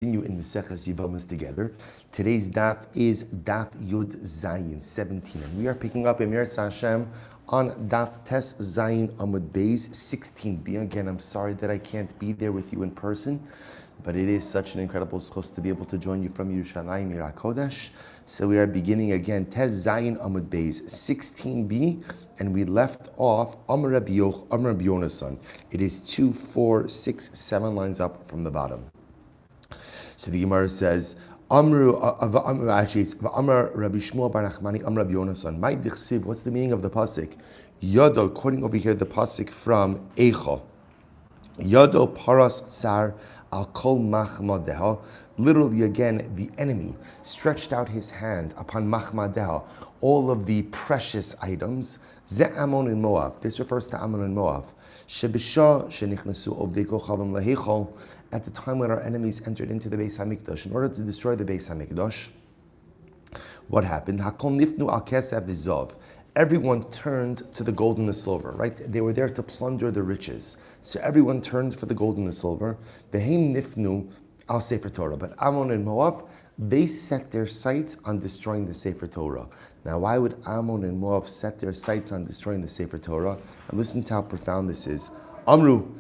Continue in Maseches Yevamos together. Today's daf is Daf Yud Zayin 17, and we are picking up Emir Hashem on Daf Tes Zayin Amud Beis 16b. Again, I'm sorry that I can't be there with you in person, but it is such an incredible schos to be able to join you from Yerushalayim, Ira Kodesh. So we are beginning again Tes Zayin Amud Beis 16b, and we left off Amar Rabbi Yonasan. It is 2, 4, 6, 7 lines up from the bottom. So the Gemara says, actually it's Amar Rabbi Shmuel Bar Nachmani, Amar Rabbi Yonasan. My dichsiv, what's the meaning of the pasuk? Yado, quoting over here the pasuk from Eicha. Yado paras tsar al kol machmadeha. Literally again, the enemy stretched out his hand upon machmadeha, all of the precious items. Ze Ammon and Moab. This refers to Ammon and Moab. Shebisha shenichnasu ovdei kochavim leheichol. At the time when our enemies entered into the Beis HaMikdash, in order to destroy the Beis HaMikdash, what happened? Hakol nifnu al kesef v'zov. Everyone turned to the gold and the silver, right? They were there to plunder the riches. So everyone turned for the gold and the silver. V'heim nifnu al Sefer Torah. But Ammon and Moab, they set their sights on destroying the Sefer Torah. Now, why would Ammon and Moab set their sights on destroying the Sefer Torah? And listen to how profound this is. Amru,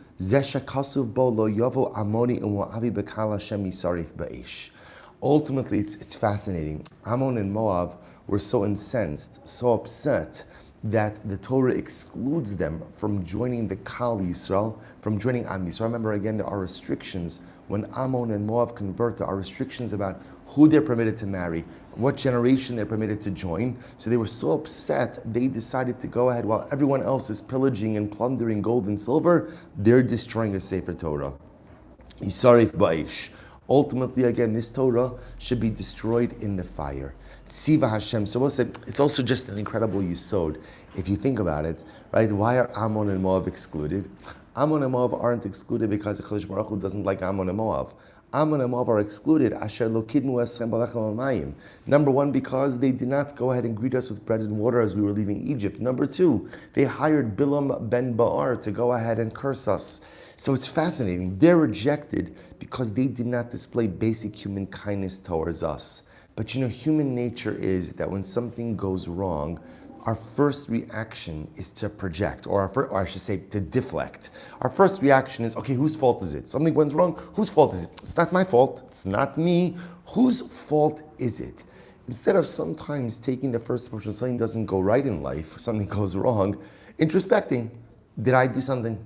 ultimately, it's fascinating. Ammon and Moab were so incensed, so upset, that the Torah excludes them from joining the Kal Yisrael, from joining Am Yisrael. Remember, again, there are restrictions. When Ammon and Moab convert, there are restrictions about who they're permitted to marry, what generation they're permitted to join. So they were so upset, they decided to go ahead, while everyone else is pillaging and plundering gold and silver, they're destroying the Sefer Torah. Yisarif Ba'ish. Ultimately, again, this Torah should be destroyed in the fire. Tziva Hashem. So we'll say, it's also just an incredible yisod. If you think about it, right? Why are Ammon and Moab excluded? Ammon and Moab aren't excluded because the Kadosh Baruch Hu doesn't like Ammon and Moab. Ammon and Moab are excluded. Asher lo kidmu eschem b'lechem v'mayim. Number one, because they did not go ahead and greet us with bread and water as we were leaving Egypt. Number two, they hired Bilam ben Ba'ar to go ahead and curse us. So it's fascinating. They're rejected because they did not display basic human kindness towards us. But you know, human nature is that when something goes wrong, our first reaction is to project, or I should say, to deflect. Our first reaction is, okay, whose fault is it? Something went wrong, whose fault is it? It's not my fault, it's not me. Whose fault is it? Instead of sometimes taking the first approach when something doesn't go right in life, something goes wrong, introspecting, did I do something?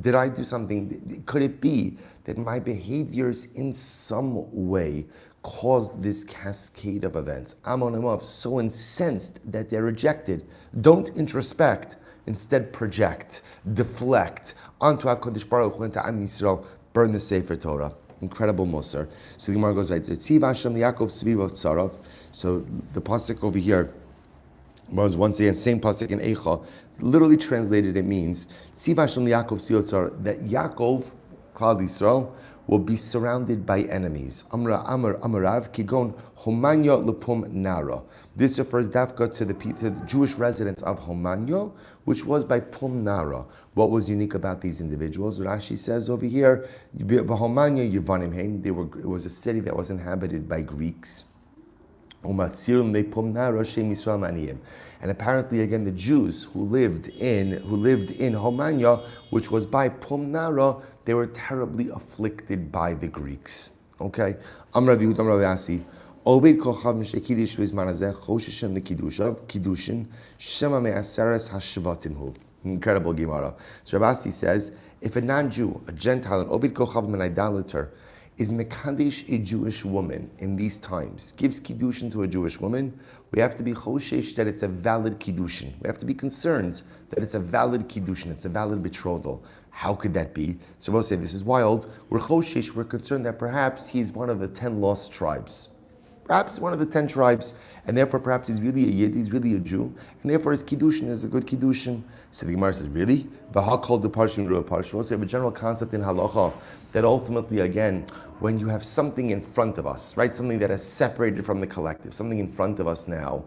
Did I do something? Could it be that my behaviors in some way caused this cascade of events? Ammon and Moab so incensed that they're rejected. Don't introspect, instead project, deflect onto HaKadosh Baruch Hu, into Am Yisrael, burn the Sefer Torah. Incredible Musar. So the Gemara goes like this. Tziv Hashem Yaakov Sviva Tzarav. So the pasuk over here was once again same pasuk in Eicha. Literally translated, it means Tziv Hashem Yaakov Sviva Tzarav, that Yaakov, Klal Yisrael, will be surrounded by enemies. Amarav kigon Homanya lepum nara. This refers dafka to the Jewish residents of Homanya, which was by Pum Nara. What was unique about these individuals? Rashi says over here, Homanya Yevanim Heim. It was a city that was inhabited by Greeks. And apparently, again, the Jews who lived in Homanya, which was by Pum Nara, they were terribly afflicted by the Greeks. Okay? Amrav Yehud, Amrav Yasi. Ovid kochav mishekidish v'izmanazeh choshishem lekidushav kidushin shema me'aseres hashvatim hu. Incredible Gemara. So Rabasi says, if a non-Jew, a Gentile, an Ovid kochav, an idolater, is mekadesh a Jewish woman in these times, gives kiddushin to a Jewish woman, we have to be choshesh that it's a valid kiddushin. We have to be concerned that it's a valid kiddushin, it's a valid betrothal. How could that be? So we'll say, this is wild. We're choshesh, we're concerned that perhaps he's one of the 10 lost tribes. Perhaps one of the 10 tribes, and therefore perhaps he's really a Yid, he's really a Jew, and therefore his kiddushin is a good kiddushin. So the Gemara says, really? V'ha called the parshim ru parshim. Also, we have a general concept in halacha that ultimately, again, when you have something in front of us, right, something that is separated from the collective, something in front of us now,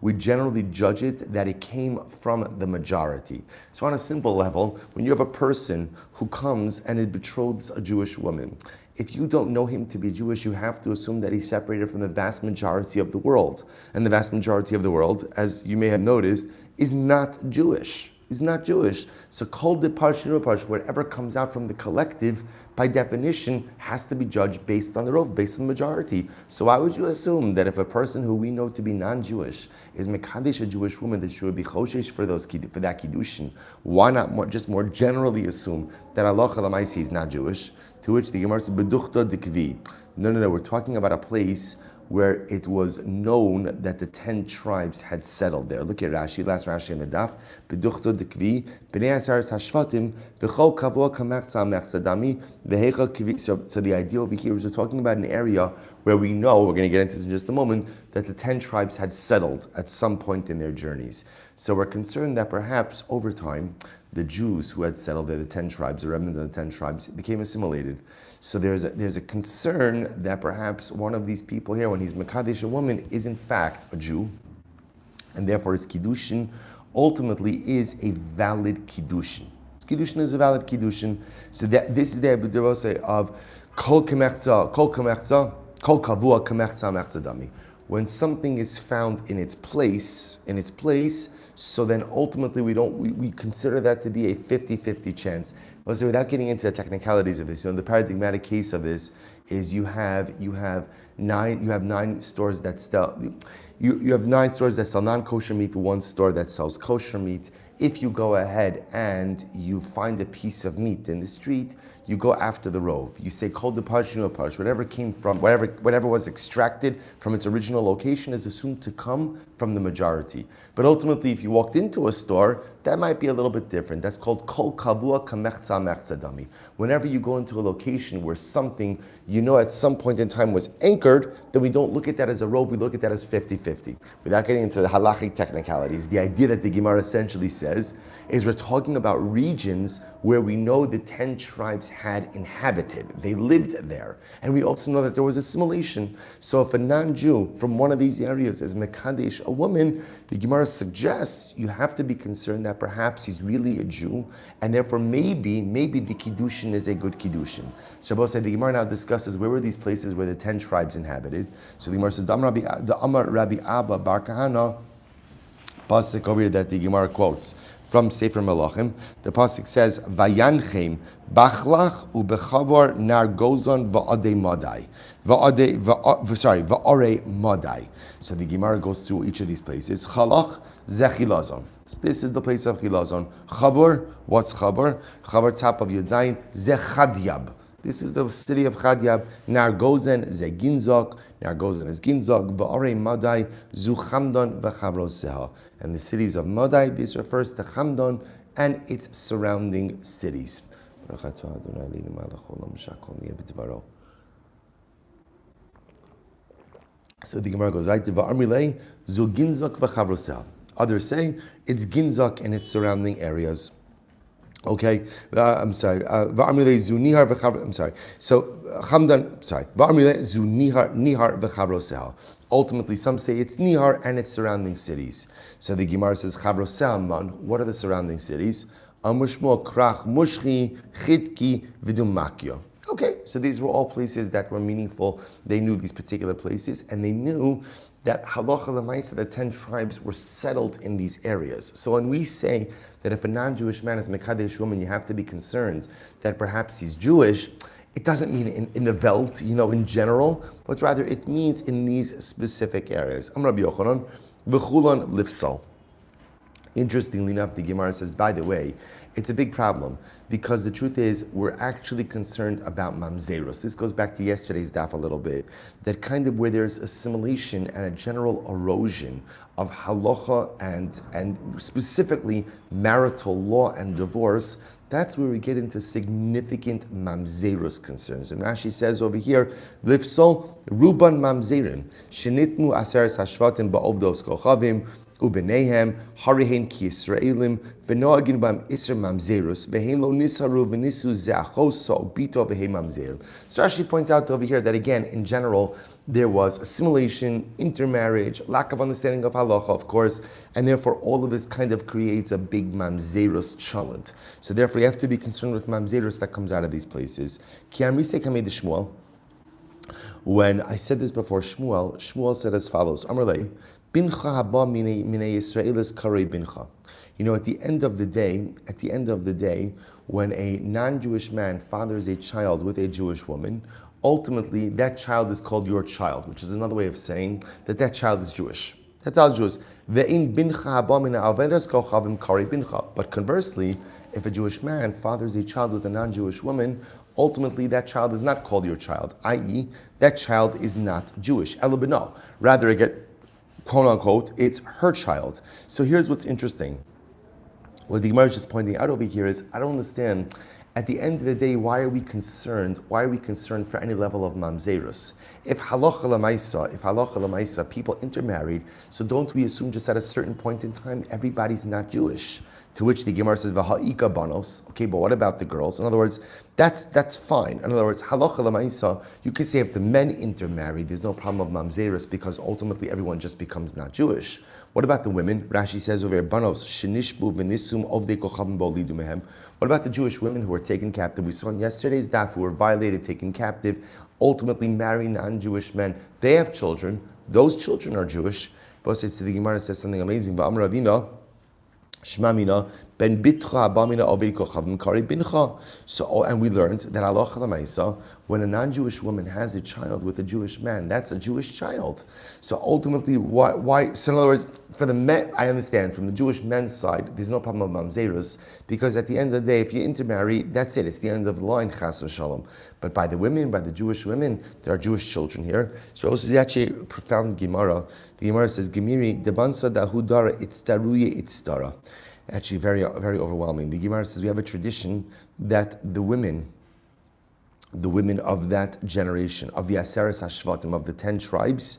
we generally judge it that it came from the majority. So on a simple level, when you have a person who comes and it betroths a Jewish woman, if you don't know him to be Jewish, you have to assume that he's separated from the vast majority of the world. And the vast majority of the world, as you may have noticed, is not Jewish. He's not Jewish. So kol de parshin u'parshin, whatever comes out from the collective, by definition, has to be judged based on the rov, based on the majority. So why would you assume that if a person who we know to be non-Jewish is mekadesh a Jewish woman, that she would be choshesh for that kiddushin? Why not just more generally assume that Allah Lamaisi is not Jewish? To which the Gemara says, "Beduchta dikvi." No. We're talking about a place where it was known that the 10 tribes had settled there. Look at Rashi, last Rashi in the Daf. Beduchto dekvi, b'nei asaras hashvatim, v'chol kavua kamechza mechzadami, v'hecha kivi. So the idea over here is we're talking about an area where we know, we're going to get into this in just a moment, that the 10 tribes had settled at some point in their journeys. So we're concerned that perhaps over time, the Jews who had settled there, the 10 tribes, the remnant of the 10 tribes, became assimilated. So there's a concern that perhaps one of these people here, when he's Mekadesh a woman, is in fact a Jew, and therefore his Kiddushin ultimately is a valid Kiddushin. Kiddushin is a valid Kiddushin. So that this is the Abdurrose of Kol Kavua Kamechza Mechzadami. When something is found in its place, so then ultimately we consider that to be a 50-50 chance. So without getting into the technicalities of this, the paradigmatic case of this is you have 9 stores that sell you have 9 stores that sell non-kosher meat, 1 store that sells kosher meat. If you go ahead and you find a piece of meat in the street, you go after the rove. You say, kol de parshin u'parshin, whatever came from, whatever was extracted from its original location is assumed to come from the majority. But ultimately, if you walked into a store, that might be a little bit different. That's called kol kavua kamechza mechzadami. Whenever you go into a location where something at some point in time was anchored, then we don't look at that as a rove, we look at that as 50-50. Without getting into the halachic technicalities, the idea that the Gemara essentially says is we're talking about regions where we know the 10 tribes had inhabited. They lived there. And we also know that there was assimilation. So if a non-Jew from one of these areas is Mekadesh, a woman, the Gemara suggests you have to be concerned that perhaps he's really a Jew, and therefore maybe the Kiddushin is a good Kiddushin. Shabbos said the Gemara now discusses where were these places where the 10 tribes inhabited. So the Gemara says, the Amar Rabbi Abba Bar Kahana, pasuk over here that the Gemara quotes from Sefer Melachim. The pasuk says, "Vayanchem bachlach ubechavor nar gozon va'adei madai, va'arei madai." So the Gemara goes through each of these places. Chalach zechilazon. This is the place of Chilazon. Chabor, what's Chabor? Chabor, top of Yud Zayin, Zechadyab. This is the city of Chadyab. Nar Gozen, Zeginzok. Nar Gozen is Ginzok. Ba'arei Madai, Zu Chamdon v'Chavroseha. And the cities of Madai, this refers to Chamdon and its surrounding cities. So the Gemara goes right to Va'amrilei, Zu Ginzok v'Chavroseha. Others say it's Ginzak and its surrounding areas. Okay, I'm sorry. Va'amilei zu nihar v'chavro. I'm sorry. So Chamdan. Sorry. Va'amilei zu nihar v'chavroseha. Ultimately, some say it's Nihar and its surrounding cities. So the Gemara says Chavroseha man. What are the surrounding cities? Amushmo Krach Mushchi Chitki Vidumakyo. Okay, so these were all places that were meaningful. They knew these particular places, and they knew that halacha l'maisa, the 10 tribes were settled in these areas. So when we say that if a non-Jewish man is mekadesh woman, you have to be concerned that perhaps he's Jewish, it doesn't mean in the Welt, in general, but rather it means in these specific areas. Am Rabbi Yochanan, v'chulan lifsal. Interestingly enough, the Gemara says, by the way, it's a big problem because the truth is we're actually concerned about mamzerus. This goes back to yesterday's daf a little bit, that kind of where there's assimilation and a general erosion of halacha and specifically marital law and divorce. That's where we get into significant mamzerus concerns. And Rashi says over here, Lifsol ruban mamzerin shenitnu aseres hashvatim ba'ovdos kochavim Ubenehem, Harihen ki Yisraelim, V'noagin bam Isra mamzerus, V'heim lo nisaru v'nisu ze'achos sa'obito v'heim mamzer. So Rashi points out over here that again, in general, there was assimilation, intermarriage, lack of understanding of halacha, of course, and therefore all of this kind of creates a big mamzerus chalent. So therefore you have to be concerned with mamzerus that comes out of these places. Ki amrise kamei de Shmuel. When I said this before, Shmuel said as follows, Amrlei, Bincha haba mine Yisraelis karei bincha. You know, at the end of the day, when a non-Jewish man fathers a child with a Jewish woman, ultimately that child is called your child, which is another way of saying that that child is Jewish. That child is Jewish. Ve'in bincha haba mine avedas kochavim karei bincha. But conversely, if a Jewish man fathers a child with a non-Jewish woman, ultimately that child is not called your child, i.e., that child is not Jewish. Ela b'no. Rather, again, quote unquote, it's her child. So here's what's interesting. What the Gemara is just pointing out over here is, I don't understand, at the end of the day, why are we concerned for any level of mamzerus? If halacha l'maisa, people intermarried, so don't we assume just at a certain point in time, everybody's not Jewish? To which the Gemara says, V'ha'ika banos. Okay, but what about the girls? In other words, that's fine. In other words, halacha l'maisa, you could say if the men intermarry, there's no problem of mamzerus because ultimately everyone just becomes not Jewish. What about the women? Rashi says over here, banos, shenishbu v'nisum ovdei kochavim bo'lidu mehem. What about the Jewish women who were taken captive? We saw in yesterday's daf who were violated, taken captive, ultimately marry non-Jewish men. They have children. Those children are Jewish. But the Gemara says something amazing. V'amar Ravina, Shmamina ben bitcha abamina oved kochavim kari bincha. So, and we learned that halacha l'maisa, when a non-Jewish woman has a child with a Jewish man, that's a Jewish child. So ultimately, why? So in other words, for the men, I understand from the Jewish men's side, there's no problem of mamzerus because at the end of the day, if you intermarry, that's it. It's the end of the line, chas v'shalom. But by the women, by the Jewish women, there are Jewish children here. So this is actually a profound Gemara. The Gemara says, Gemiri debansa dahudara itzdaruye itzdara. Actually, very, very overwhelming. The Gemara says we have a tradition that the women of that generation, of the Aseres Hashvatim, of the 10 tribes,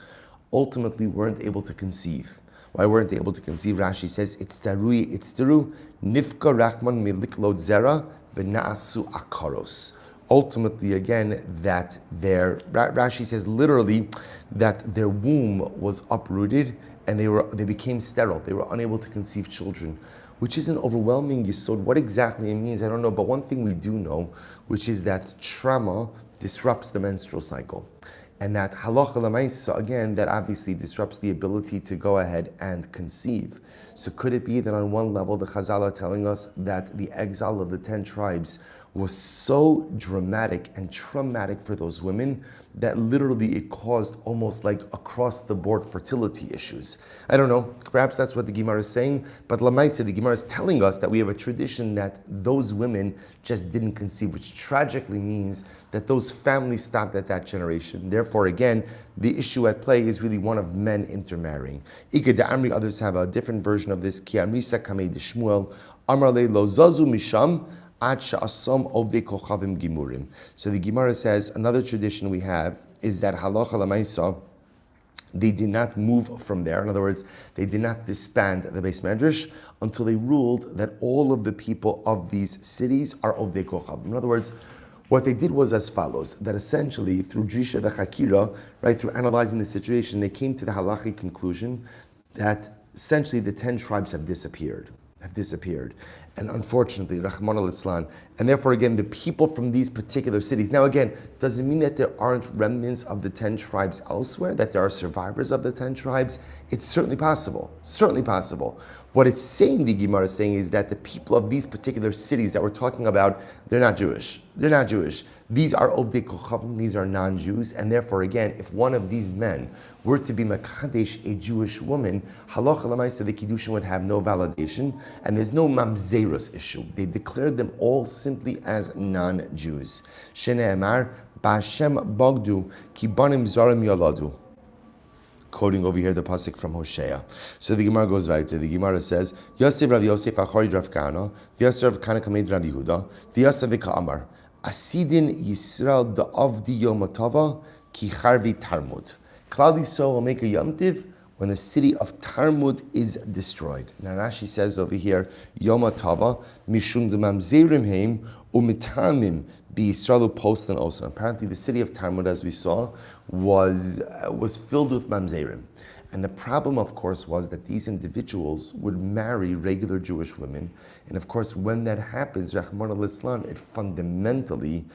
ultimately weren't able to conceive. Why weren't they able to conceive? Rashi says, itzdaru, nifka rachman miliklot zera, v'na'asu akaros. Ultimately, again, that Rashi says literally that their womb was uprooted and they became sterile. They were unable to conceive children, which is an overwhelming yesod. What exactly it means, I don't know. But one thing we do know, which is that trauma disrupts the menstrual cycle. And that halacha l'maisa, again, that obviously disrupts the ability to go ahead and conceive. So could it be that on one level, the Chazal are telling us that the exile of the 10 tribes was so dramatic and traumatic for those women that literally it caused almost like across-the-board fertility issues? I don't know, perhaps that's what the Gemara is saying, but Lamaisa, the Gemara is telling us that we have a tradition that those women just didn't conceive, which tragically means that those families stopped at that generation. Therefore, again, the issue at play is really one of men intermarrying. Ika de Amri, others have a different version of this. Ki Amrisa kamei de Shmuel, Amar le lo zazu misham, so the Gemara says another tradition we have is that halacha l'maisa, they did not move from there. In other words, they did not disband the Beis Medrash until they ruled that all of the people of these cities are ovdei kochavim. In other words, what they did was as follows: that essentially through Drisha v'Chakira, right, through analyzing the situation, they came to the halachic conclusion that essentially the 10 tribes have disappeared. And unfortunately, Rahman al-Islam, and therefore again, the people from these particular cities. Now again, does it mean that there aren't remnants of the 10 tribes elsewhere, that there are survivors of the 10 tribes? It's certainly possible, What it's saying, the Gemara is saying, is that the people of these particular cities that we're talking about, they're not Jewish. These are ovdei kochavim, these are non-Jews, and therefore again, if one of these men were to be makadesh, a Jewish woman, halacha l'maisa, the kiddushin would have no validation, and there's no mamzerus issue. They declared them all simply as non-Jews. Shene'emar, ba'ashem bagdu, ki banim zarim yaladu. Quoting over here the pasuk from Hosea. So the Gemara goes right. The Gemara says, Yosef Rav Yosef achori Rav Kana, Yosef Rav Kana kamed Rav Yehuda, Yosef v'ka'amar, Asidin Yisrael da'avdi yom hatava ki charvi tarmud. Klal Yisrael will make a yom tiv when the city of Talmud is destroyed. Now Rashi says over here, Yom Tava, Mishum de Mamzerim Heim, Umitamim, B'Yisraelu Post and Osa. Apparently the city of Talmud, as we saw, was filled with Mamzerim. And the problem, of course, was that these individuals would marry regular Jewish women. And of course, when that happens, Rahman al-Islam, it fundamentally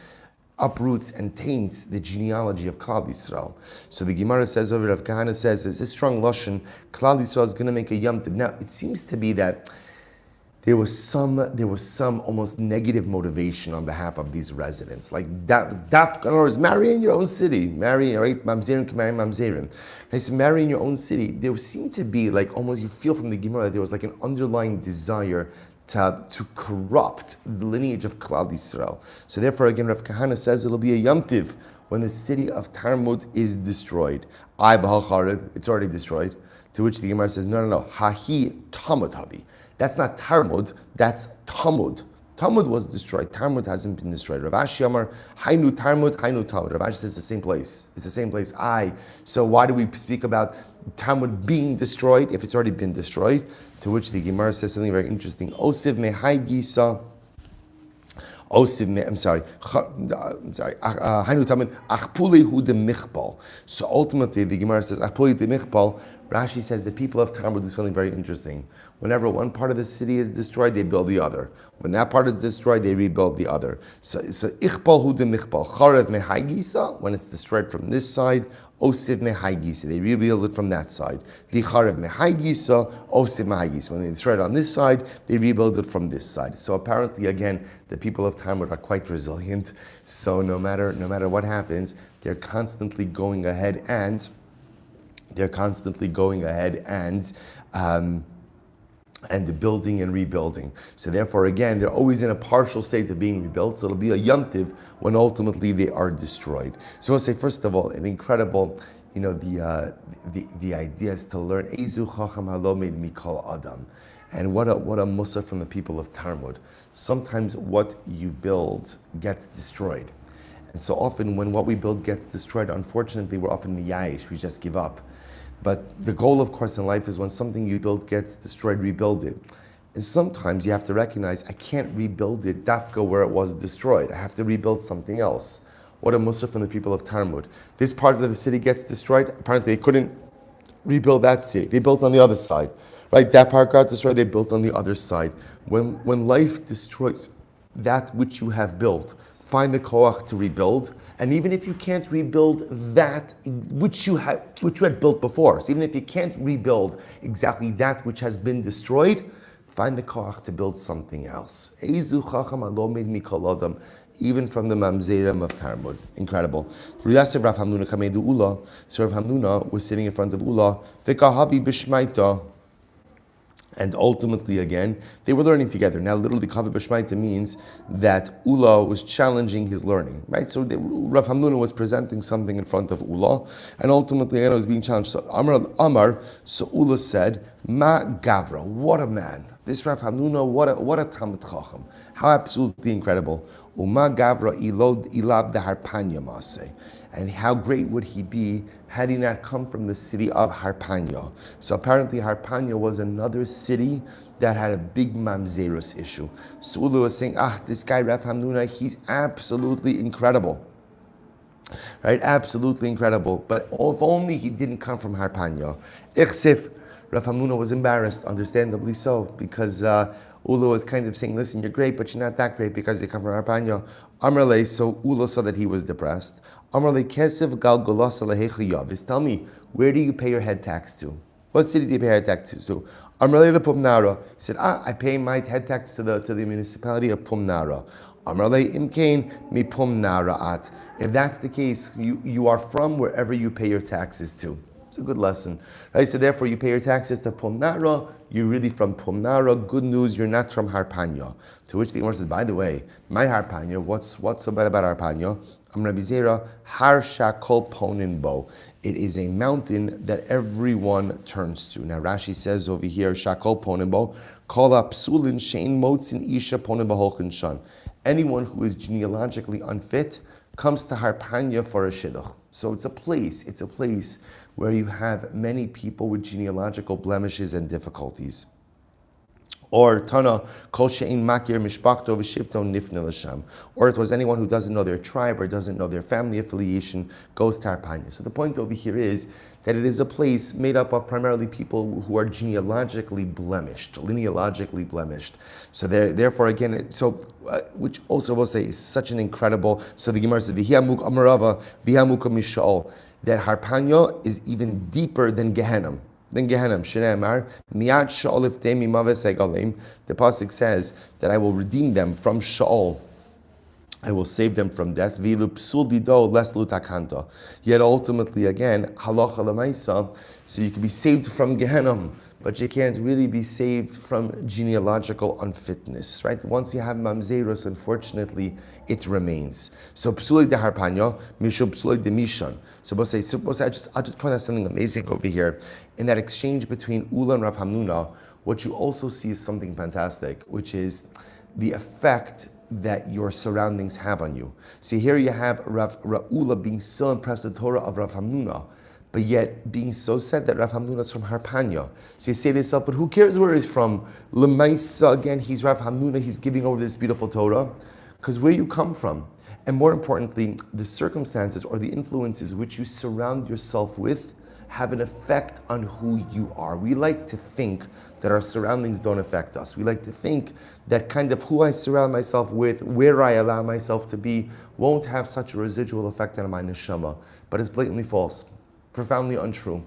uproots and taints the genealogy of Klal Yisrael. So the Gemara says over, Rav Kahana says, it's a strong lashon, Klal Yisrael is going to make a Yom Tov. Now, it seems to be that there was some almost negative motivation on behalf of these residents. Like, daf, in other words, marry in your own city. Marry, right? Mamzerim can marry mamzerim. I said, marry in your own city. There seemed to be like almost, you feel from the Gemara that there was like an underlying desire to corrupt the lineage of Klal Yisrael. So therefore, again, Rav Kahana says it'll be a Yom Tiv when the city of Talmud is destroyed. It's already destroyed. To which the Gemara says, no. Hahi Talmud Havi. That's not Talmud, that's Talmud. Talmud was destroyed. Talmud hasn't been destroyed. Rav Ashi Amar, Hainu Talmud, Hainu Talmud. Rav Ashi says it's the same place. It's the same place. So why do we speak about Talmud being destroyed if it's already been destroyed? To which the Gemara says something very interesting. Osiv mehai gisa. Hainu Talmud, Achpuli hu de michbal. So ultimately the Gemara says, Achpuli de michbal. Rashi says the people of Talmud do something very interesting. Whenever one part of the city is destroyed, they build the other. When that part is destroyed, they rebuild the other. So ichbal hu de michbal. Charev mehai gisa, when it's destroyed from this side, osiv mehai gisa, they rebuild it from that side. The charev mehai gisa, osiv mehai gisa. When they destroy it on this side, they rebuild it from this side. So apparently, again, the people of Talmud are quite resilient. So no matter what happens, they're constantly going ahead and building and rebuilding. So therefore, again, they're always in a partial state of being rebuilt. So it'll be a Yom Tiv when ultimately they are destroyed. So I'll say, first of all, an incredible, the idea is to learn Ezu Chacham Halomed Mikol Adam. And what a mussar from the people of Talmud. Sometimes what you build gets destroyed. And so often when what we build gets destroyed, unfortunately, we're often miyayish, we just give up. But the goal, of course, in life is when something you build gets destroyed, rebuild it. And sometimes you have to recognize, I can't rebuild it dafka where it was destroyed. I have to rebuild something else. What a mussar from the people of Talmud. This part of the city gets destroyed. Apparently they couldn't rebuild that city. They built on the other side. Right? That part got destroyed, they built on the other side. When life destroys that which you have built, find the koach to rebuild. And even if you can't rebuild that which you had built before, so even if you can't rebuild exactly that which has been destroyed, find the koach to build something else. Ezu chacham alomed mikol adam, even from the mamzerim of Talmud. Incredible. So Rav Hamnuna was sitting in front of Ula, v'kahavi b'shmaita. And ultimately, again, they were learning together. Now, literally, Kavi B'Shmaita means that Ula was challenging his learning, right? So Rav Hamnuna was presenting something in front of Ula, and ultimately, it was being challenged. So Amar, so Ula said, Ma Gavra, what a man. This Rav Hamnuna, what a Talmud Chacham. How absolutely incredible. Uma Gavra ilab the Harpanya Maseh. And how great would he be had he not come from the city of Harpanya. So apparently Harpanya was another city that had a big mamzerus issue. So Ula was saying, this guy Rav Hamnuna, he's absolutely incredible. Right? Absolutely incredible. But if only he didn't come from Harpanya. Ichsif, Rav Hamnuna was embarrassed, understandably so, because Ula was kind of saying, listen, you're great, but you're not that great because you come from Harpanya. Amrle, so Ula saw that he was depressed. Amrle Kesev Gal Golasa Lehechi Yavis. Tell me, where do you pay your head tax to? What city do you pay your head tax to? So Amrle the Pumnara. He said, I pay my head tax to the municipality of Pumnara. Amrle Imkain Mi Pumnara At. If that's the case, you are from wherever you pay your taxes to. It's a good lesson. Right? So therefore you pay your taxes to Pumnara, you're really from Pumnara. Good news, you're not from Harpanya. To which the Gemara says, by the way, my Harpanya, what's so bad about Harpanya? I'm Rabbi Zera, Har Shakol Ponin Bo. It is a mountain that everyone turns to. Now Rashi says over here, Shakol Ponin Bo, Kol Apsulin Shein Motzin Isha Ponin Baholkin Shan. Anyone who is genealogically unfit comes to Harpanya for a shidduch. So it's a place where you have many people with genealogical blemishes and difficulties. Or Tana, Kol She'in Makir Mishpachto V'Shivto Nifne L'Sham. Or it was anyone who doesn't know their tribe or doesn't know their family affiliation goes to Harpanya. So the point over here is that it is a place made up of primarily people who are genealogically blemished. So therefore, again, which also will say is such an incredible. So the Gemara says, V'hiamuk Amarava V'hiamuk Mishal, that Harpanya is even deeper than Gehenna. Then Gehenna, Shneimar, Miad Sha'ol Iftei Mimaves Egalim. The pasuk says that I will redeem them from Sha'ol. I will save them from death. Vilu Psul Dido Les Lutakanta. Yet ultimately, again, Halacha Lamaisa, so you can be saved from Gehenna, but you can't really be saved from genealogical unfitness, right? Once you have Mamzerus, unfortunately, it remains. So Psulei de Harpanya, Mishum Psulei de Mishan. So I'll just point out something amazing over here. In that exchange between Ula and Rav Hamnuna, what you also see is something fantastic, which is the effect that your surroundings have on you. So here you have Rav Ula being so impressed with the Torah of Rav Hamnuna, but yet being so sad that Rav Hamnuna is from Harpanya. So you say to yourself, but who cares where he's from? Lemaisa, again, he's Rav Hamnuna, he's giving over this beautiful Torah. Because where you come from, and more importantly, the circumstances or the influences which you surround yourself with have an effect on who you are. We like to think that our surroundings don't affect us. We like to think that kind of who I surround myself with, where I allow myself to be, won't have such a residual effect on my neshama. But it's blatantly false, profoundly untrue.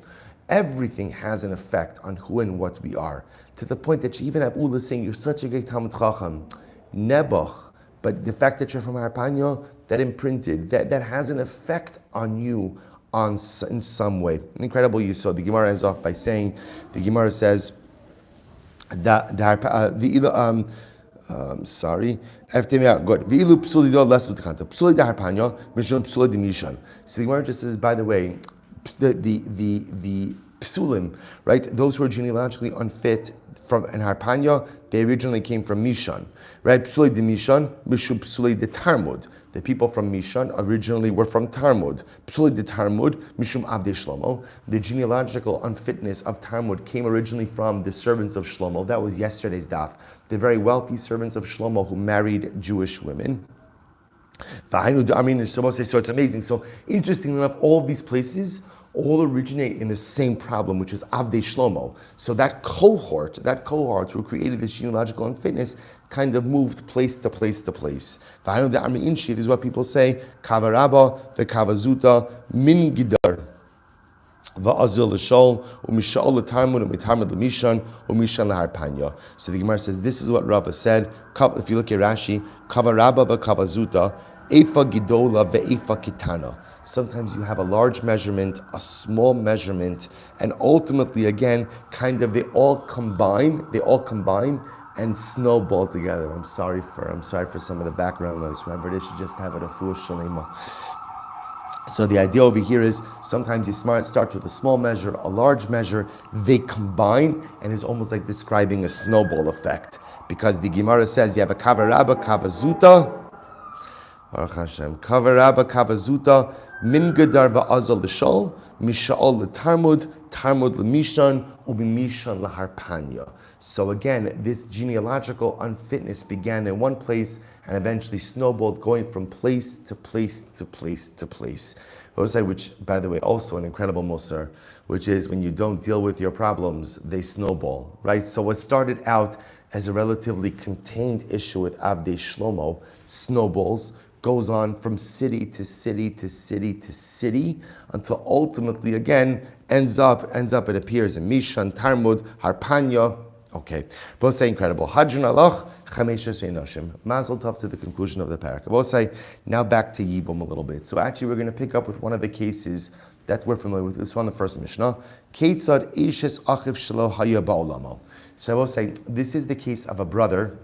Everything has an effect on who and what we are, to the point that you even have Ula saying, you're such a great Talmud Chacham, Nebuch, but the fact that you're from Harpanya, that imprinted, that has an effect on you in some way. An incredible yisod. The Gemara ends off by saying, the Gemara says, good. So the Gemara just says, by the way, the psulim, right? Those who are genealogically unfit from in Harpanya, they originally came from Mishan, right? Psulei de Mishan, Mishum Psulei de Tarmud. The people from Mishan originally were from Tarmud. Psulei de Tarmud, Mishum Avdei Shlomo. The genealogical unfitness of Tarmud came originally from the servants of Shlomo. That was yesterday's daf. The very wealthy servants of Shlomo who married Jewish women. So it's amazing. So interestingly enough, all of these places all originate in the same problem, which is Avdei Shlomo. So that cohort who created this genealogical unfitness kind of moved place to place to place. This is what people say, Kavaraba, the Kavazuta, Min Gidar, Va'azil l'shol, u'mishal l'tarmud, u'mitarmud l'mishan, u'mishan l'harpanya. So the Gemara says, this is what Rava said. If you look at Rashi, Kavaraba v'kavazuta, Efa gidola ve'efa kitana. Sometimes you have a large measurement, a small measurement, and ultimately, again, kind of they all combine and snowball together. I'm sorry for some of the background noise. Remember, they should just have it a full shalema. So the idea over here is sometimes you start with a small measure, a large measure, they combine, and it's almost like describing a snowball effect. Because the Gemara says you have a kavaraba kavazuta, Baruch Hashem, kavaraba kavazuta, min gadar va'azal l'shol, misha'ol l'tarmud, tarmud l'mishan, u'bimishan l'harpanya. So again, this genealogical unfitness began in one place and eventually snowballed, going from place to place to place to place. Which, by the way, also an incredible musar, which is when you don't deal with your problems, they snowball, right? So what started out as a relatively contained issue with Avdei Shlomo snowballs, goes on from city to city to city to city, until ultimately, again, ends up, it appears in Mishan, Tarmud, Harpanya. Okay, we'll say incredible. Hadron alach, chameshes enoshim. Mazel tov to the conclusion of the parak. We'll say, now back to Yibum a little bit. So actually we're going to pick up with one of the cases that we're familiar with. It's from the first Mishnah. Keitzad eishes achiv shelo haya ba'olamo. So I will say, this is the case of a brother.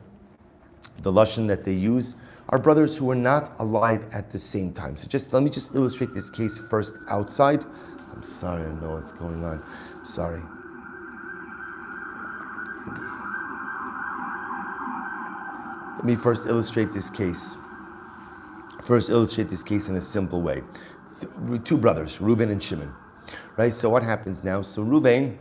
The lashon that they use are brothers who were not alive at the same time. So let me illustrate this case first outside. I'm sorry, I know what's going on. Sorry. Let me first illustrate this case First, illustrate this case in a simple way. Two brothers, Reuven and Shimon. Right? So what happens now? So Reuven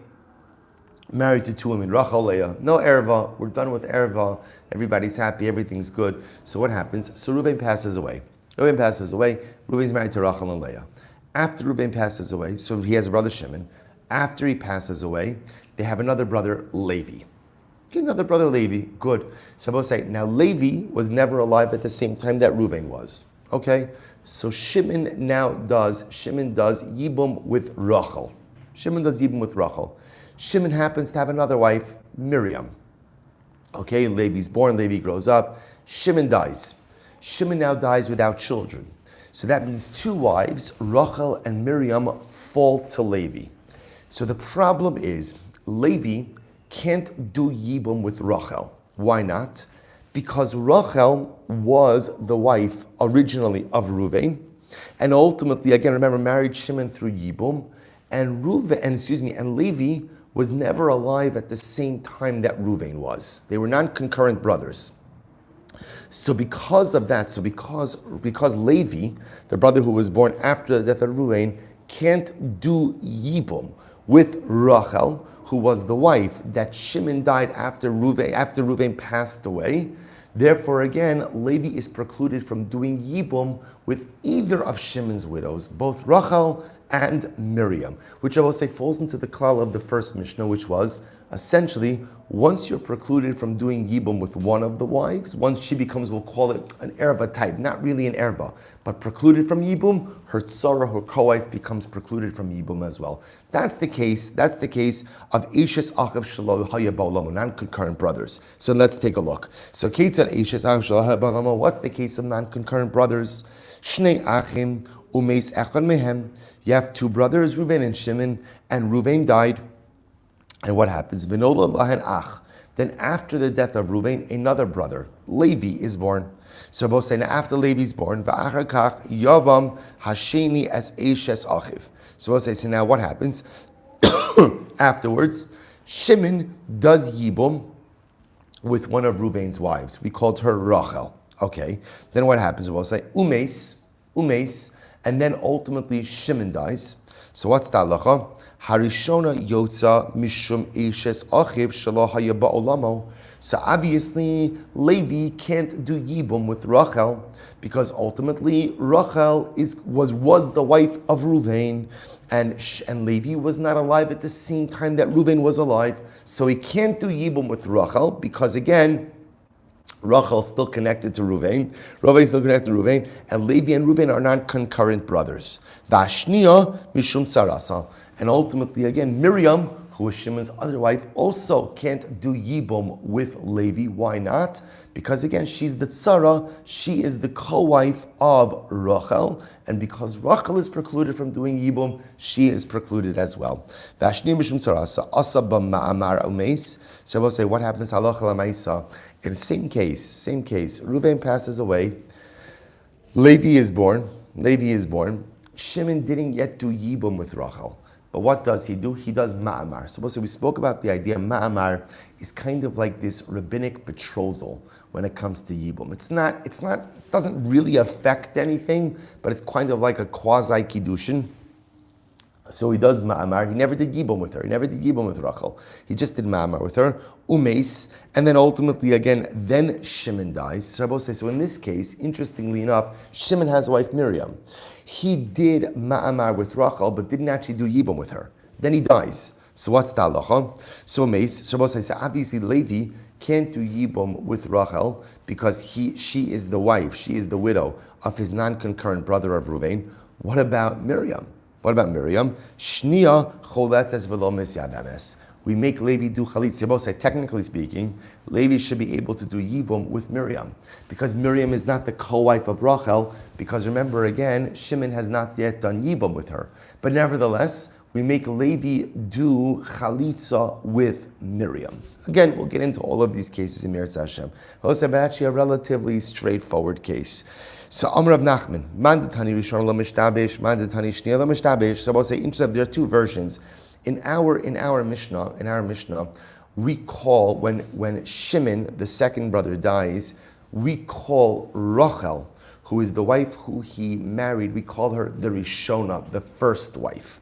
married to two women, Rachel, Leah. No erva. We're done with erva. Everybody's happy. Everything's good. So what happens? So Reuven passes away. Reuven's married to Rachel and Leah. After Reuven passes away, so he has a brother Shimon. After he passes away, they have another brother, Levi. Okay, another brother, Levi. Good. So I will say, now Levi was never alive at the same time that Reuven was. Okay? So Shimon does Yibum with Rachel. Shimon happens to have another wife, Miriam. Okay, Levi's born, Levi grows up. Shimon dies. Shimon now dies without children. So that means two wives, Rachel and Miriam, fall to Levi. So the problem is, Levi can't do Yibum with Rachel. Why not? Because Rachel was the wife originally of Reuven, and ultimately, again, remember, married Shimon through Yibum, and Levi was never alive at the same time that Reuven was. They were non-concurrent brothers. So because of that, because Levi, the brother who was born after the death of Reuven, can't do Yibum with Rachel, who was the wife that Shimon died after Reuven passed away. Therefore, again, Levi is precluded from doing Yibum with either of Shimon's widows, both Rachel and Miriam, which I will say falls into the klal of the first Mishnah, which was essentially, once you're precluded from doing Yibum with one of the wives, once she becomes, we'll call it an erva type, not really an erva, but precluded from Yibum, her tzara, her co-wife, becomes precluded from Yibum as well. That's the case of Eishes Achav Shelo Haya Ba'olamo, non-concurrent brothers. So let's take a look. So Ketzad Eishes Achav Shelo Haya Ba'olamo, what's the case of non-concurrent brothers? Shnei Achim Umeis Echad Mehem. You have two brothers, Reuven and Shimon, and Reuven died. And what happens? V'nola lahen ach. Then after the death of Reuven, another brother, Levi, is born. So both say, now after Levi's born, v'achar kach Yavam hasheni as Eishes Achiv. So both say, so now what happens? Afterwards, Shimon does Yibum with one of Reuven's wives. We called her Rachel. Okay. Then what happens? We'll say, Umeis, and then ultimately Shimon dies. So what's the halacha? Harishona yotza mishum eishes achiv shelo haya ba'olamo. So obviously Levi can't do Yibum with Rachel because ultimately Rachel was the wife of Reuven, and Levi was not alive at the same time that Reuven was alive. So he can't do Yibum with Rachel because again, Rachel is still connected to Reuven. Reuven is still connected to Reuven, and Levi and Reuven are not concurrent brothers. Vashniya mishum tzarasa, and ultimately, again, Miriam, who was Shimon's other wife, also can't do Yibum with Levi. Why not? Because again, she's the tzara, she is the co-wife of Rachel, and because Rachel is precluded from doing Yibum, she is precluded as well. Vashniya mishum tzarasa asaba ma'amar umeis. So I will say, what happens halacha l'maisa? In the same case, Reuven passes away, Levi is born, Shimon didn't yet do Yibum with Rachel. But what does he do? He does ma'amar. So we spoke about the idea ma'amar is kind of like this rabbinic betrothal when it comes to Yibum. It doesn't really affect anything, but it's kind of like a quasi kiddushin. So he does ma'amar. He never did Yibum with her. He never did Yibum with Rachel. He just did ma'amar with her. Umeis. And then ultimately, again, then Shimon dies. So in this case, interestingly enough, Shimon has a wife, Miriam. He did ma'amar with Rachel, but didn't actually do Yibum with her. Then he dies. So what's the halacha? So Umeis. So obviously Levi can't do Yibum with Rachel because she is the wife, she is the widow of his non-concurrent brother of Reuven. What about Miriam? Shniya choletzes v'lo misyabemes. We make Levi do chalitz. Yevamos, technically speaking, Levi should be able to do Yibum with Miriam because Miriam is not the co-wife of Rachel. Because remember again, Shimon has not yet done Yibum with her. But nevertheless, we make Levi do chalitza with Miriam. Again, we'll get into all of these cases in Meretz Hashem. But actually a relatively straightforward case. So Amr of Nachman, Mandatani Rishon Lamishtabish, Mandatani Shniya Lamishtabish. So I'll say, interesting, there are two versions. In our Mishnah, we call when Shimon, the second brother, dies, we call Rachel, who is the wife who he married, we call her the Rishona, the first wife.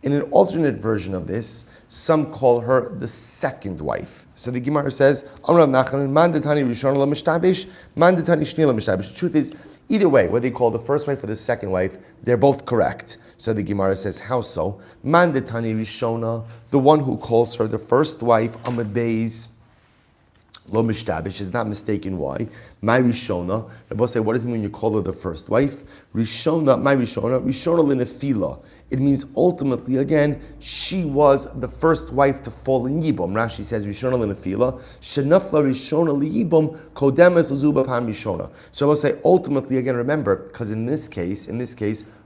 In an alternate version of this, some call her the second wife. So the Gemara says, Amrav Nachanan, man detani Rishona la mishtabish, man detani shni la mishtabish. The truth is, either way, whether they call the first wife or the second wife, they're both correct. So the Gemara says, how so? Man detani Rishona, the one who calls her the first wife, Amad Beis, Lo mishtabish, is not mistaken. Why? My Rishona. Rabbi say, what does it mean when you call her the first wife? Rishona, my Rishona, Rishona linefila. It means ultimately, again, she was the first wife to fall in Yibum. Rashi says, Rishona linefila, shenafla Rishona liyibum, kodemes azuba pam Rishona. So I will say, ultimately, again, remember, because in this case,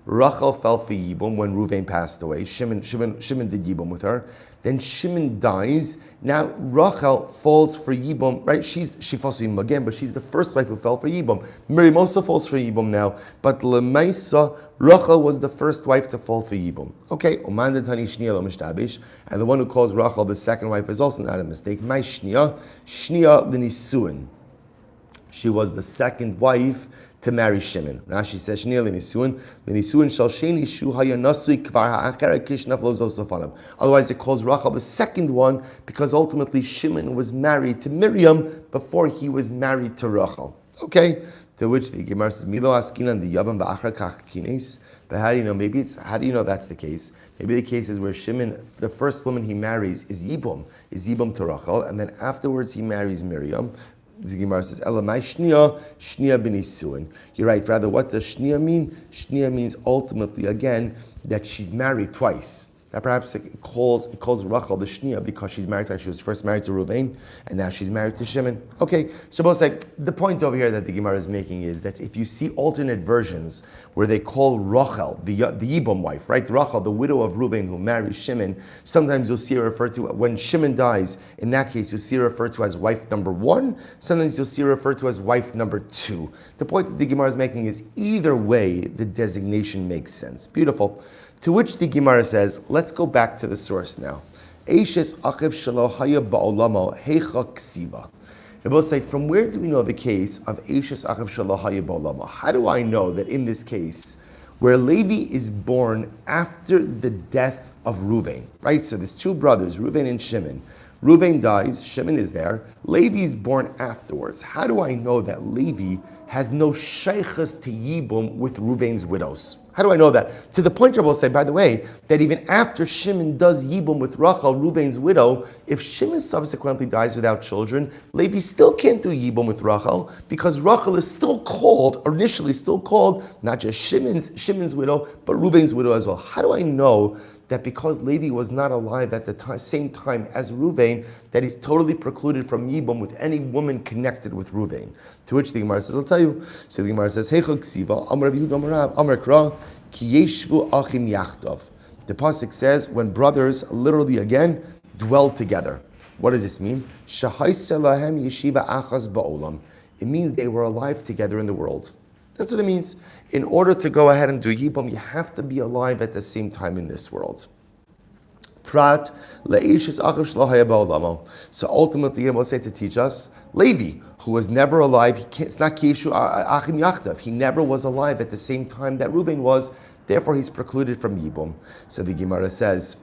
Rachel fell for Yibum when Ruvain passed away. Shimon did Yibum with her. Then Shimon dies. Now Rachel falls for Yibum, right? She falls for Yibum again, but she's the first wife who fell for Yibum. Miriam also falls for Yibum now, but Lemaisa, Rachel was the first wife to fall for Yibum. Okay, Uman detani shnia lo mishtabish, and the one who calls Rachel the second wife is also not a mistake. My shnia l'nisuin. She was the second wife to marry Shimon. Rashi says, Shnia l'nisuin shal sheni shu hayanasui kvar ha'achera kishnaf lo zos lefanam. Otherwise it calls Rachel the second one because ultimately Shimon was married to Miriam before he was married to Rachel. Okay? To which the Gemara says, Milo askinan the yavam ba'achra kach kines. But how do you know? How do you know that's the case? Maybe the case is where Shimon, the first woman he marries, is Yibum to Rachel, and then afterwards he marries Miriam. The Gemara says, Elamai shnia b'nisuin. You're right. Rather, what does shnia mean? Shnia means ultimately, again, that she's married twice. Now, perhaps it calls Rachel the shnia because she's married twice. She was first married to Ruvain, and now she's married to Shimon. Okay, so both say the point over here that the Gemara is making is that if you see alternate versions where they call Rachel the Yibum wife, right? Rachel, the widow of Ruvain who marries Shimon, sometimes you'll see her referred to when Shimon dies. In that case, you'll see her referred to as wife number 1. Sometimes you'll see her referred to as wife number 2. The point that the Gemara is making is either way, the designation makes sense. Beautiful. To which the Gemara says, let's go back to the source now. Eishes achiv shelo haya ba'olamo heicha ksiva. Rabbi say, from where do we know the case of Eishes achiv shelo haya ba'olamo? How do I know that in this case, where Levi is born after the death of Ruvain, right? So there's two brothers, Ruvain and Shimon. Ruvain dies, Shimon is there. Levi is born afterwards. How do I know that Levi has no sheikhas to Yibum with Ruvain's widows? How do I know that? To the point where we'll say, by the way, that even after Shimon does Yibum with Rachel, Ruvain's widow, if Shimon subsequently dies without children, Levi still can't do Yibum with Rachel because Rachel is still called, or initially still called, not just Shimon's widow, but Ruvain's widow as well. How do I know that because Levi was not alive at the same time as Ruvain, that he's totally precluded from Yibum with any woman connected with Ruvain? To which the Gemara says, I'll tell you. So the Gemara says, Heichel ksiva, Amar Rav Yehuda Amar Rav, Amar Kra, ki yeshvu achim yachtov. The pasuk says, when brothers, literally again, dwell together. What does this mean? Shahayse lahem yeshiva achas ba'olam. It means they were alive together in the world. That's what it means. In order to go ahead and do Yibum, you have to be alive at the same time in this world. Prat le'ishes achav shelo haya ba'olamo. So ultimately, it will say to teach us, Levi, who was never alive, it's not kieshu achim yachtav. He never was alive at the same time that Reuven was. Therefore, he's precluded from Yibum. So the Gemara says,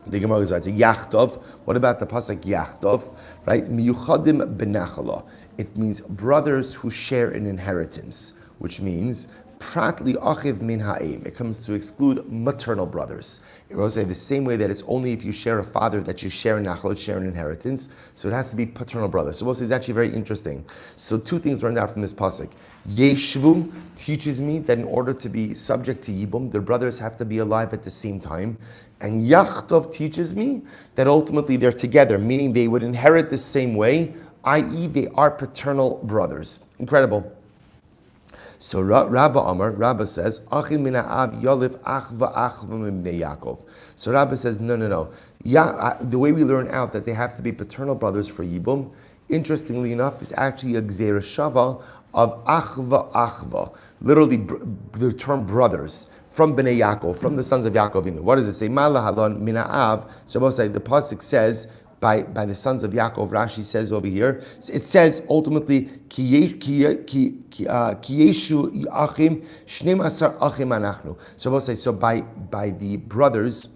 the Gemara goes right to Yachtov. What about the pasuk Yachtov? Right? Miyuchadim benachala. It means brothers who share an inheritance, which means pratli achiv min ha'im. It comes to exclude maternal brothers. It will say the same way that it's only if you share a father that you share an nachal, share an inheritance. So it has to be paternal brothers. So we'll say it's actually very interesting. So two things learned out from this pasuk. Yeshvu teaches me that in order to be subject to Yibum, the brothers have to be alive at the same time. And Yachtov teaches me that ultimately they're together, meaning they would inherit the same way, i.e. they are paternal brothers. Incredible. So Rabba says, Achim min ha'av yolif achva mibnei Yaakov. So Rabba says, no. The way we learn out that they have to be paternal brothers for Yibum, interestingly enough, is actually a gzeira shava of achva. Literally, the term brothers from Bnei Yaakov, from the sons of Yaakov. What does it say? Ma'ala halon min ha'av. So the pasuk says, by the sons of Yaakov. Rashi says over here, it says ultimately, ki yeshu achim, shneim asar achim anachnu. So we'll say, so by the brothers,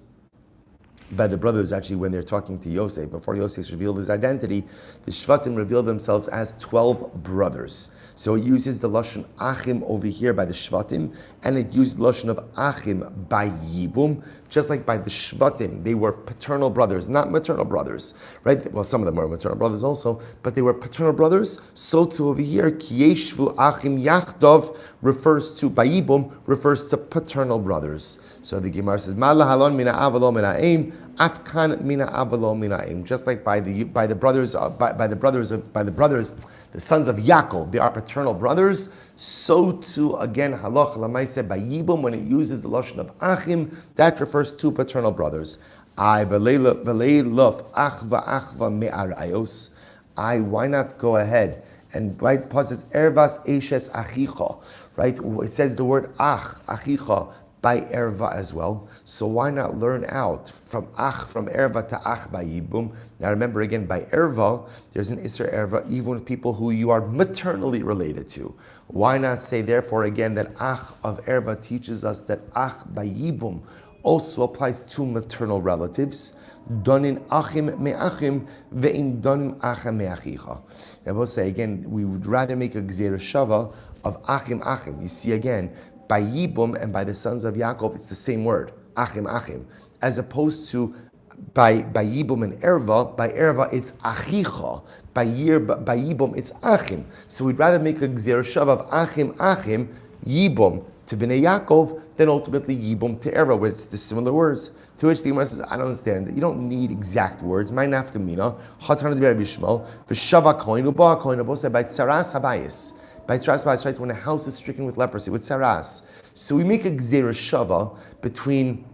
actually, when they're talking to Yosef, before Yosef revealed his identity, the Shvatim revealed themselves as 12 brothers. So it uses the Lashon Achim over here by the Shvatim, and it used the Lashon of Achim by Yibum, just like by the Shvatim. They were paternal brothers, not maternal brothers, right? Well, some of them were maternal brothers also, but they were paternal brothers. So too over here, Kiyeshvu Achim Yachdov refers to, by Yibum, refers to paternal brothers. So the Gemara says, Mala halon mina avalo mina aim, afkan mina avalo mina aim. Just like by the brothers, the sons of Yaakov, they are paternal brothers. So too, again, halach lamaise by Yibum, when it uses the lashon of achim, that refers to paternal brothers. I v'leilof achva achva me'arayos. Why not go ahead and write the pasuk says ervas eshes achicha, right? It says the word achicha by erva as well. So why not learn out from erva to ach by yibum? Now remember again, by erva, there's an isser erva even with people who you are maternally related to. Why not say therefore again that ach of erva teaches us that ach by yibum also applies to maternal relatives. Donin achim me'achim ve'in donin achim me'achicha. Now we'll say again, we would rather make a gzera shava of achim achim. You see again, by Yibum and by the sons of Yaakov, it's the same word, achim achim, as opposed to by Yibum and Erva. By Erva, it's achicha. By Yibum, it's achim. So we'd rather make a gzera shav of achim achim, Yibum to Bnei Yaakov, than ultimately Yibum to Erva, where it's the similar words. To which the Gemara says, I don't understand. You don't need exact words. My nafkamina, hatan de Rabbi Shmuel, v'shava koin uba koin uba say by tzaras habayis. By tzaras habayis, right, when a house is stricken with leprosy, with tzaras. So we make a gzera shava between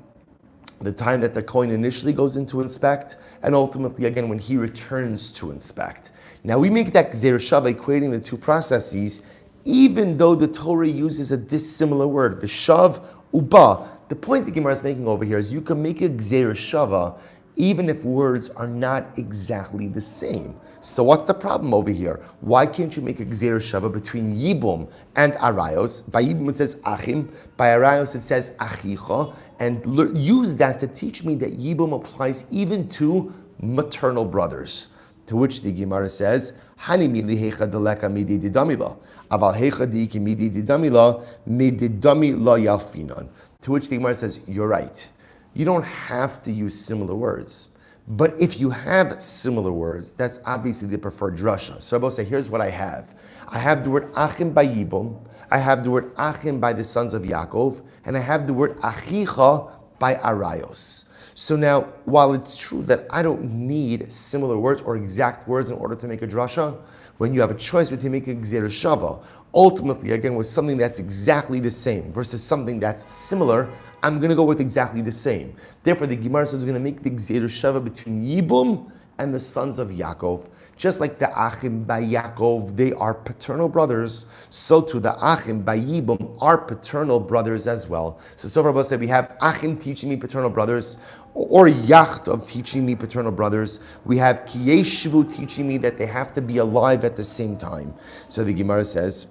the time that the kohen initially goes in to inspect and ultimately again when he returns to inspect. Now we make that gzera shava equating the two processes, even though the Torah uses a dissimilar word, v'shav uba. The point the Gemara is making over here is you can make a gzera shava even if words are not exactly the same. So what's the problem over here? Why can't you make a gzera shava between Yibum and Arayos? By Yibum it says Achim, by Arayos it says Achicha, and use that to teach me that Yibum applies even to maternal brothers. To which the Gemara says, Hani mili hecha deleka midi didamila, aval hecha diiki midi didamila, mididami la yalfinan. To which the Gemara says, you're right. You don't have to use similar words. But if you have similar words, that's obviously the preferred drasha. So I will say, here's what I have. I have the word achim by Yibum, I have the word achim by the sons of Yaakov, and I have the word achicha by Arayos. So now, while it's true that I don't need similar words or exact words in order to make a drasha, when you have a choice between making a gzera shava, ultimately, again, with something that's exactly the same versus something that's similar, I'm going to go with exactly the same. Therefore, the Gemara says we're going to make the gzera shava between Yibum and the sons of Yaakov. Just like the Achim by Yaakov, they are paternal brothers, so too the Achim by Yibum are paternal brothers as well. So far, said we have Achim teaching me paternal brothers, or Yachtov teaching me paternal brothers. We have Kiyeshvu teaching me that they have to be alive at the same time. So the Gemara says,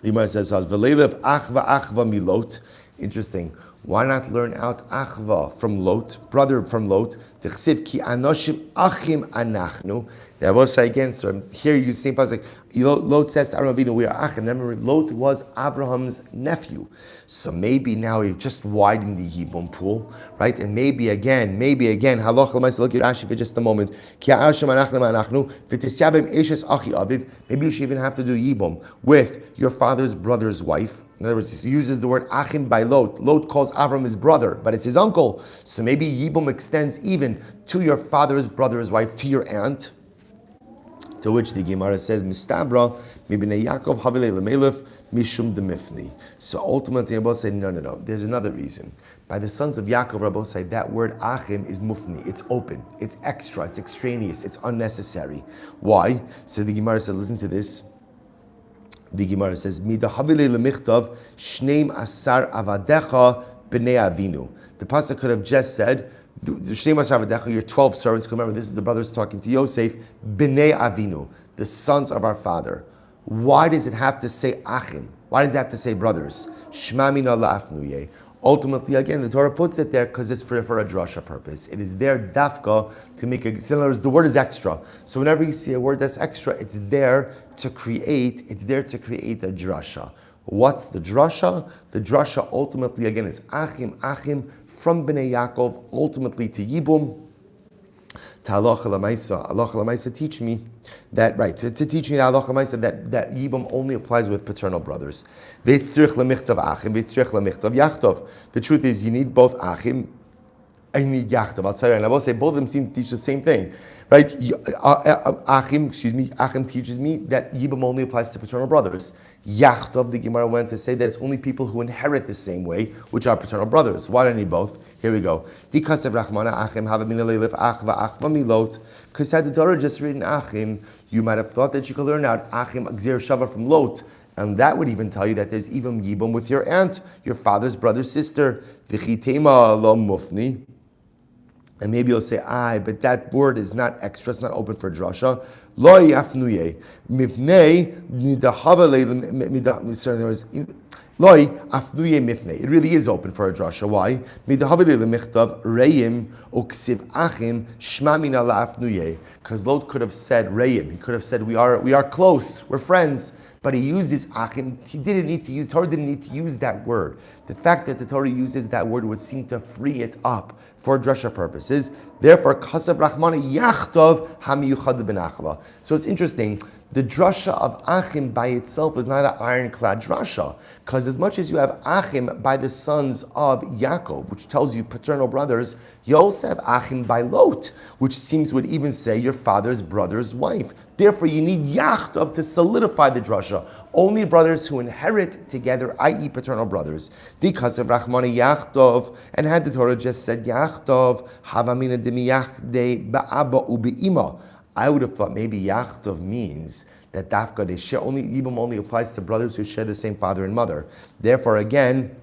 V'leilev achva achva milot. Interesting. Why not learn out achva from Lot, brother from Lot? T'chsiv ki anoshim achim anachnu. That was say again. So here you see, like Lot says to Avraham Avinu, we are achim. Remember, Lot was Abraham's nephew. So maybe now we've just widened the Yibum pool, right? And maybe again, halach l'maisa. Look at Rashi for just a moment. Ki anoshim anachnu v'tisyabim eshes achi aviv. Maybe you should even have to do Yibum with your father's brother's wife. In other words, he uses the word achim by Lot. Lot calls Avram his brother, but it's his uncle. So maybe Yibum extends even to your father's brother's wife, to your aunt. To which the Gemara says, Mistabra, mibnei Yaakov havilei lemelef mishum demifni. So ultimately, Rabbi say, no. There's another reason. By the sons of Yaakov, Rabbi say, that word achim is mufni. It's open. It's extra. It's extraneous. It's unnecessary. Why? So the Gemara said, listen to this. The Gemara says, Mida havilei lemichtav shneim asar avadecha b'nei avinu. The pasuk could have just said, Your 12 servants. Remember, this is the brothers talking to Yosef. Bnei Avinu, the sons of our father. Why does it have to say achim? Why does it have to say brothers? Shma mina la'afnuye. Ultimately, again, the Torah puts it there because it's for a drasha purpose. It is there dafka to make a. In other words, the word is extra. So whenever you see a word that's extra, it's there to create. It's there to create a drasha. What's the drasha? The drasha ultimately again is achim from Bnei Yaakov ultimately to Yibum. To halacha l'maisa, teach me that, right, to teach me the halacha l'maisa that Yibum only applies with paternal brothers. V'yitzrich l'michtav achim, v'yitzrich l'michtav yachtov. The truth is, you need both achim and you need yachtov. I'll tell you, and I will say both of them seem to teach the same thing, right? Achim teaches me that Yibum only applies to paternal brothers. Yachtov, the Gemara went to say that it's only people who inherit the same way, which are paternal brothers. Why do I need both? Here we go. Because had the Torah just written Achim, you might have thought that you could learn out Achim Gzir Shava from Lot. And that would even tell you that there's even Yibum with your aunt, your father's brother, sister. V'chitema lo mufni. And maybe you'll say, but that word is not extra, it's not open for drasha. Lo yafnuye. Mipnei nidahavale Loi afnuye mifnei. It really is open for a drasha. Why? Midahavile lemichtav reim uksiv achim shma mina laafnuye. Because Lot could have said reim. He could have said we are close. We're friends. But he uses achim. Torah didn't need to use that word. The fact that the Torah uses that word would seem to free it up for drasha purposes. Therefore, kasav rachmana yachtov hamiyuchad benachla. So it's interesting. The drasha of Achim by itself is not an ironclad drasha, because as much as you have Achim by the sons of Yaakov, which tells you paternal brothers, you also have Achim by Lot, which would even say your father's brother's wife. Therefore, you need Yachtov to solidify the drasha. Only brothers who inherit together, i.e. paternal brothers. Because of Rachmana Yachtov, and had the Torah just said Yachtov, Havamina demiyachde ba'aba ube'ima. I would have thought maybe Yachtov means that Dafka, Yibum only applies to brothers who share the same father and mother. Therefore, again,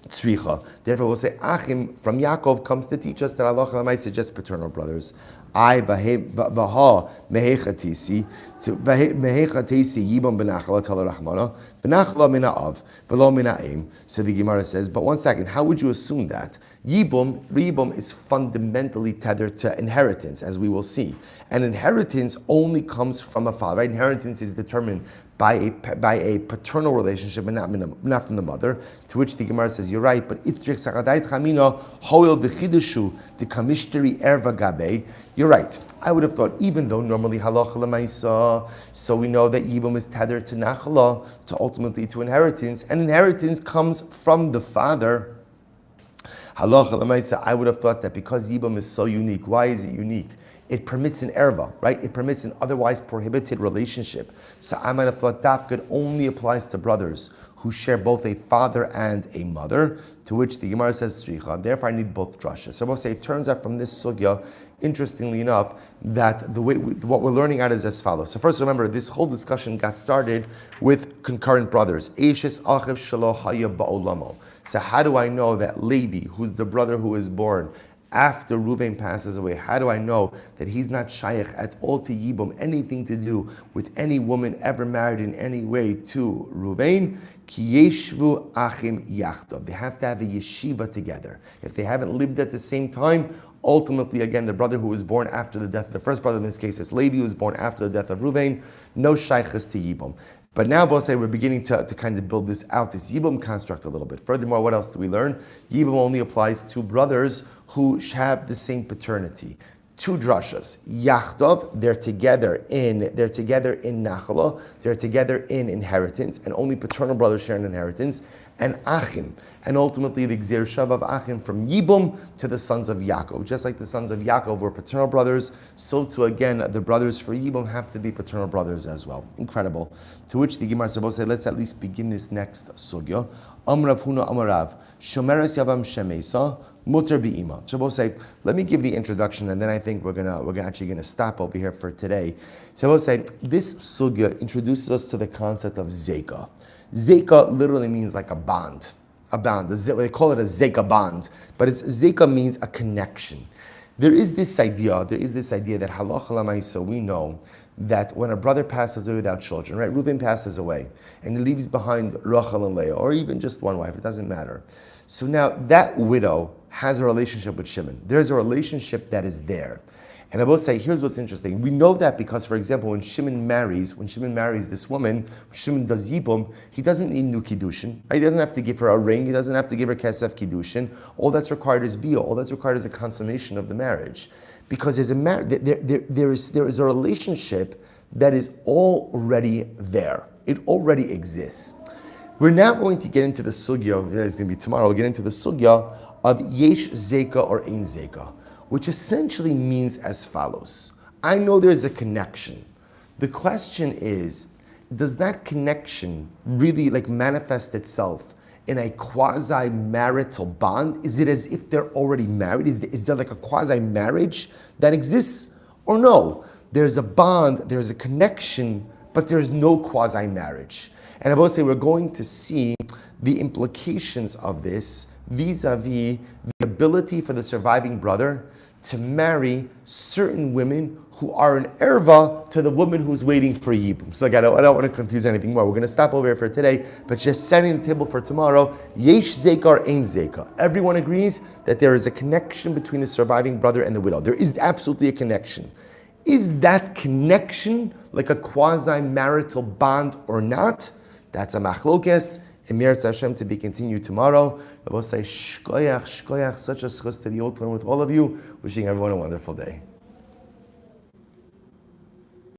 Tzricha. Therefore, we'll say Achim from Yaakov comes to teach us that Allah Chalamayis just paternal brothers. I vaha mehechatisi Yibum benachla tala rachmana benachla mina'av v'lo mina'im. So the Gemara says, but one second, how would you assume that? Yibum is fundamentally tethered to inheritance, as we will see. And inheritance only comes from a father. Right? Inheritance is determined by a paternal relationship and not from the mother. To which the Gemara says, you're right, but itzrich sakadait chamina hoil dechidushu the kamishteri erva gabe. You're right. I would have thought, even though normally halacha l'maisa, so we know that Yibum is tethered to nachala, to ultimately to inheritance, and inheritance comes from the father. Halacha l'maisa, I would have thought that because Yibum is so unique. Why is it unique? It permits an erva, right? It permits an otherwise prohibited relationship. So I might have thought dafka only applies to brothers who share both a father and a mother, to which the Gemara says, Tzricha. Therefore, I need both drashas. So I will say, it turns out from this sugya, interestingly enough, that what we're learning out is as follows. So first, remember, this whole discussion got started with concurrent brothers. Eishes achiv shelo haya ba'olamo. So how do I know that Levi, who's the brother who was born after Reuven passes away, how do I know that he's not shaykh at all to Yibum, anything to do with any woman ever married in any way to Reuven? Ki yeshvu achim yachtov. They have to have a yeshiva together. If they haven't lived at the same time, ultimately, again, the brother who was born after the death of the first brother, in this case is Levi, who was born after the death of Reuven, no shaykhs to Yibum. But now, both say we're beginning to kind of build this out, this Yibum construct a little bit. Furthermore, what else do we learn? Yibum only applies to brothers who have the same paternity. Two drashas. Yachtov, they're together in Nachala, they're together in inheritance, and only paternal brothers share an inheritance. And Achim, and ultimately the Gzir Shav of Achim from Yibum to the sons of Yaakov. Just like the sons of Yaakov were paternal brothers, so too again the brothers for Yibum have to be paternal brothers as well. Incredible. To which the Gemara Sabot said, let's at least begin this next sugya. Amrav Huna Amarav, Shomeres Yavam Shemesa, Mutter Bi'ima. So both say, let me give the introduction, and then I think we're actually gonna stop over here for today. So both say, this sugya introduces us to the concept of zeka. Zeka literally means like a bond. a bond. They call it a zeka bond, but zeka means a connection. There is this idea that halacha lamaisa, we know that when a brother passes away without children, right? Reuven passes away and he leaves behind Rachel and Leah, or even just one wife, it doesn't matter. So now that widow has a relationship with Shimon. There's a relationship that is there. And I will say, here's what's interesting. We know that because, for example, when Shimon marries this woman, when Shimon does Yibum, he doesn't need new Kiddushin. Right? He doesn't have to give her a ring. He doesn't have to give her Kesef Kiddushin. All that's required is Bia. All that's required is the consummation of the marriage. Because there is a relationship that is already there. It already exists. We're now going to get into the sugya, it's going to be tomorrow, we'll get into the sugya of Yesh Zeka or Ein Zeka, which essentially means as follows. I know there's a connection. The question is, does that connection really manifest itself in a quasi-marital bond? Is it as if they're already married? Is there like a quasi-marriage that exists? Or no, there's a bond, there's a connection, but there's no quasi-marriage. And I will say we're going to see the implications of this vis-a-vis the ability for the surviving brother to marry certain women who are an erva to the woman who's waiting for Yibum. So again, I don't want to confuse anything more. We're going to stop over here for today, but just setting the table for tomorrow, Yesh Zeka or Ein Zeka. Everyone agrees that there is a connection between the surviving brother and the widow. There is absolutely a connection. Is that connection like a quasi-marital bond or not? That's a machlokes. Emir Hashem to be continued tomorrow. I will say shkoyach, such a schus to be open with all of you. Wishing everyone a wonderful day.